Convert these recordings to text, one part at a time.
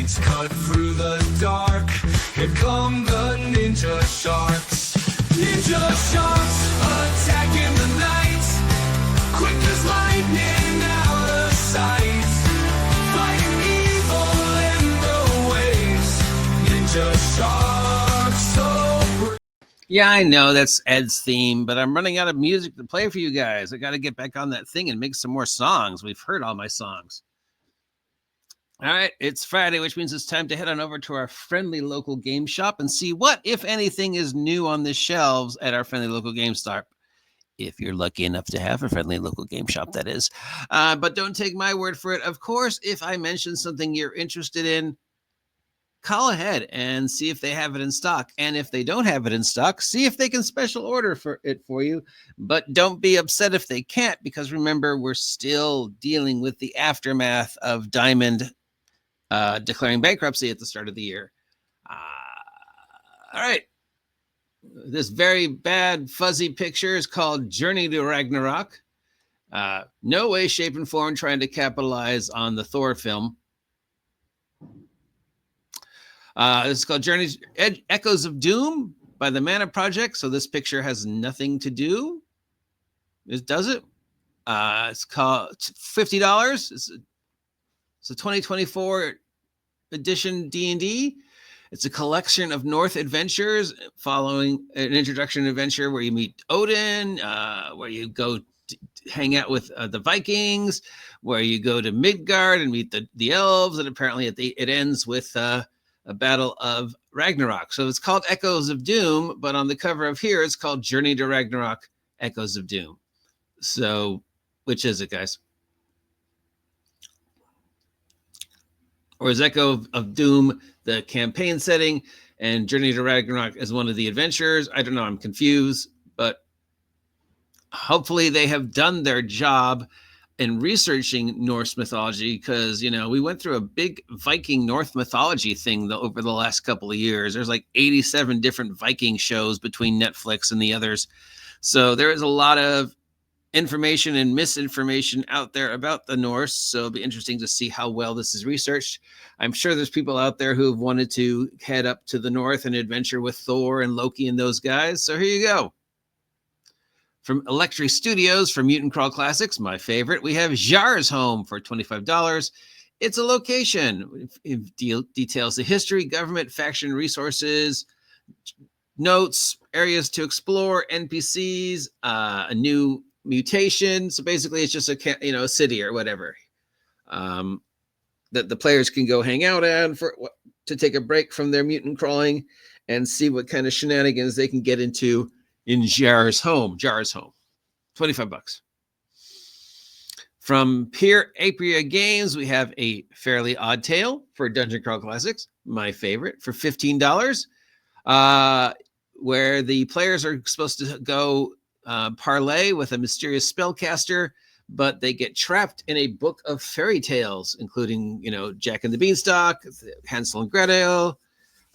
blades cut through the dark. Here come the ninja sharks. Ninja sharks attacking the night, quick as lightning out of sight. Fighting evil in the waves. Ninja sharks so brave. Yeah, I know that's Ed's theme, but I'm running out of music to play for you guys. I got to get back on that thing and make some more songs. We've heard all my songs. All right, it's Friday, which means it's time to head on over to our friendly local game shop and see what, if anything, is new on the shelves at our friendly local game shop. If you're lucky enough to have a friendly local game shop, that is. But don't take my word for it. Of course, if I mention something you're interested in, call ahead and see if they have it in stock. And if they don't have it in stock, see if they can special order for you. But don't be upset if they can't, because remember, we're still dealing with the aftermath of Diamond declaring bankruptcy at the start of the year. All right. This very bad fuzzy picture is called Journey to Ragnarok. No way, shape, and form trying to capitalize on the Thor film. This is called Echoes of Doom by the Mana Project. So this picture has nothing to do. Does it? It's called $50. It's a 2024 edition D&D. It's a collection of North adventures following an introduction adventure where you meet Odin, where you go hang out with the Vikings, where you go to Midgard and meet the elves, and apparently it ends with a battle of Ragnarok. So it's called Echoes of Doom, but on the cover of here, it's called Journey to Ragnarok, Echoes of Doom. So which is it, guys? Or is Echo of Doom the campaign setting and Journey to Ragnarok is one of the adventures? I don't know. I'm confused, but hopefully they have done their job in researching Norse mythology, because, we went through a big Viking North mythology thing over the last couple of years. There's like 87 different Viking shows between Netflix and the others. So there is a lot of information and misinformation out there about the Norse. So it'll be interesting to see how well this is researched. I'm sure there's people out there who have wanted to head up to the North and adventure with Thor and Loki and those guys. So here you go. From Electric Studios for Mutant Crawl Classics, my favorite, we have Jar's Home for $25. It's a location. It details the history, government, faction resources, notes, areas to explore, NPCs, a new mutation. So basically it's just a city or whatever that the players can go hang out at to take a break from their mutant crawling and see what kind of shenanigans they can get into in Jar's Home. 25 bucks. From Peer Apria Games, we have A Fairly Odd Tale for Dungeon Crawl Classics, my favorite, for $15, where the players are supposed to go parlay with a mysterious spellcaster, but they get trapped in a book of fairy tales, including, Jack and the Beanstalk, Hansel and Gretel,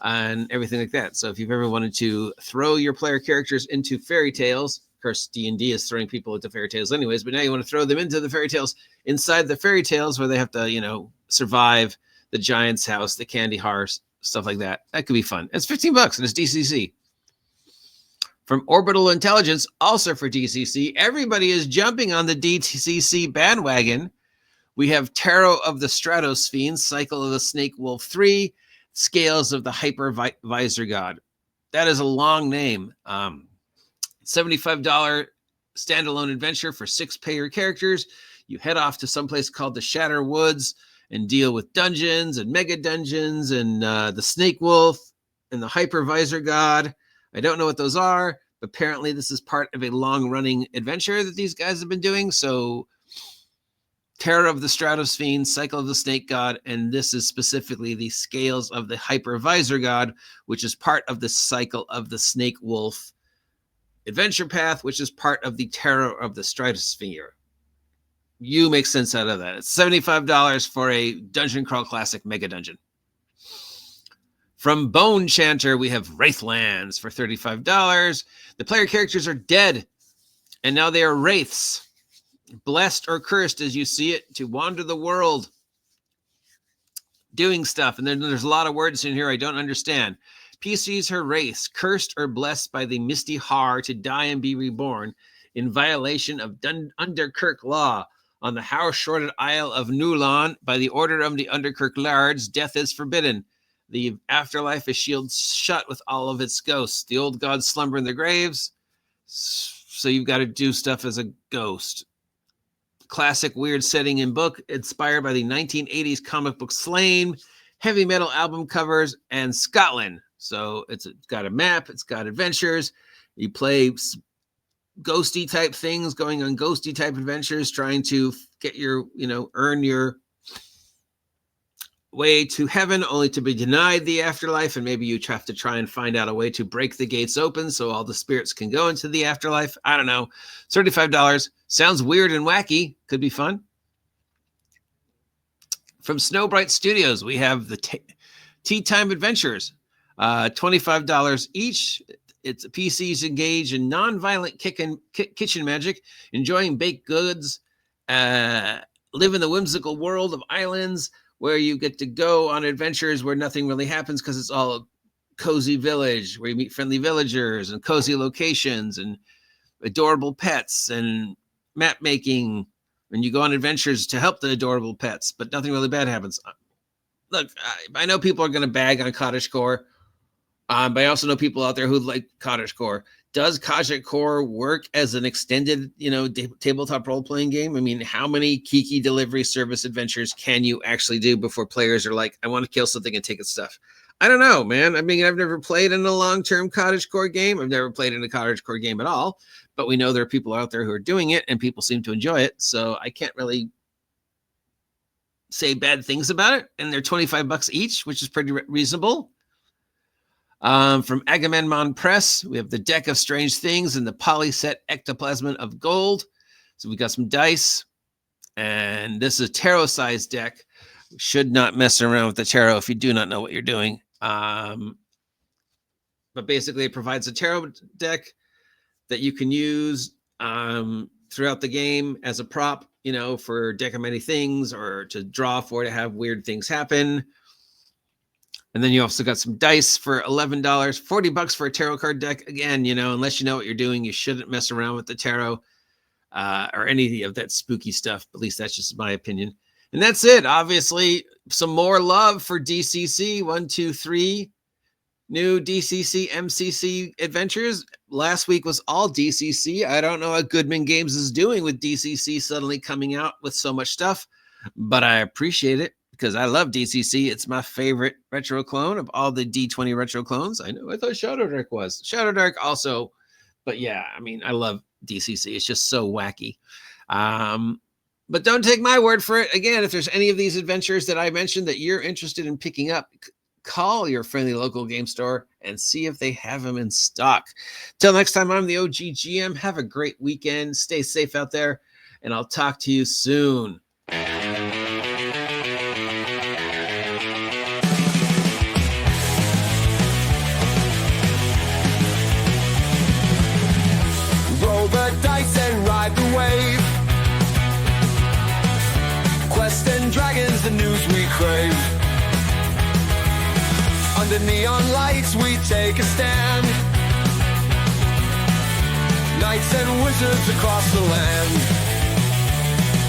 and everything like that. So if you've ever wanted to throw your player characters into fairy tales, of course, D&D is throwing people into fairy tales anyways, but now you want to throw them into the fairy tales inside the fairy tales where they have to, survive the giant's house, the candy horse, stuff like that. That could be fun. It's $15 and it's DCC. From Orbital Intelligence, also for DCC, everybody is jumping on the DCC bandwagon. We have Tarot of the Stratosphere, Cycle of the Snake Wolf 3, Scales of the Hypervisor God. That is a long name. $75 standalone adventure for 6 player characters. You head off to someplace called the Shatter Woods and deal with dungeons and mega dungeons and the Snake Wolf and the Hypervisor God. I don't know what those are, but apparently this is part of a long-running adventure that these guys have been doing. So Terror of the Stratosphere, Cycle of the Snake God, and this is specifically the Scales of the Hypervisor God, which is part of the Cycle of the Snake Wolf adventure path, which is part of the Terror of the Stratosphere. You make sense out of that. It's $75 for a Dungeon Crawl Classic Mega Dungeon. From Bone Chanter, we have Wraithlands for $35. The player characters are dead, and now they are wraiths, blessed or cursed as you see it, to wander the world, doing stuff. And then there's a lot of words in here I don't understand. PC's her race, cursed or blessed by the misty har to die and be reborn in violation of Underkirk law. On the house-shorted Isle of Nulon, by the order of the Underkirk Lards, death is forbidden. The afterlife is shielded shut with all of its ghosts. The old gods slumber in their graves, so you've got to do stuff as a ghost. Classic weird setting in book, inspired by the 1980s comic book Slain, heavy metal album covers, and Scotland. So it's got a map, it's got adventures. You play ghosty type things, going on ghosty type adventures, trying to get your, earn your way to heaven, only to be denied the afterlife. And maybe you have to try and find out a way to break the gates open so all the spirits can go into the afterlife. I don't know. $35. Sounds weird and wacky. Could be fun. From Snowbright Studios, we have the Tea Time Adventures. $25 each. It's PCs engaged in non-violent kitchen magic, enjoying baked goods, live in the whimsical world of islands where you get to go on adventures where nothing really happens because it's all a cozy village where you meet friendly villagers and cozy locations and adorable pets and map making. And you go on adventures to help the adorable pets, but nothing really bad happens. Look, I know people are going to bag on cottagecore. But I also know people out there who like cottagecore. Does cottagecore work as an extended, tabletop role-playing game? I mean, how many Kiki delivery service adventures can you actually do before players are like, I want to kill something and take its stuff? I don't know, man. I mean, I've never played in a long-term cottagecore game. I've never played in a cottagecore game at all. But we know there are people out there who are doing it, and people seem to enjoy it. So I can't really say bad things about it. And they're $25 each, which is pretty reasonable. From Agamemnon Press, we have the Deck of Strange Things and the Polyset Ectoplasm of Gold. So we got some dice, and this is a tarot-sized deck. Should not mess around with the tarot if you do not know what you're doing. But basically, it provides a tarot deck that you can use throughout the game as a prop, for Deck of Many Things or to draw for to have weird things happen. And then you also got some dice for $11, $40 for a tarot card deck. Again, unless you know what you're doing, you shouldn't mess around with the tarot or any of that spooky stuff. At least that's just my opinion. And that's it. Obviously, some more love for DCC. 1, 2, 3 new DCC MCC adventures. Last week was all DCC. I don't know what Goodman Games is doing with DCC suddenly coming out with so much stuff, but I appreciate it. Because I love DCC. It's my favorite retro clone of all the D20 retro clones. I know. I thought Shadowdark was. Shadowdark also. But yeah, I mean, I love DCC. It's just so wacky. But don't take my word for it. Again, if there's any of these adventures that I mentioned that you're interested in picking up, call your friendly local game store and see if they have them in stock. Till next time, I'm the OGGM. Have a great weekend. Stay safe out there. And I'll talk to you soon. Dragons, the news we crave. Under neon lights we take a stand. Knights and wizards across the land.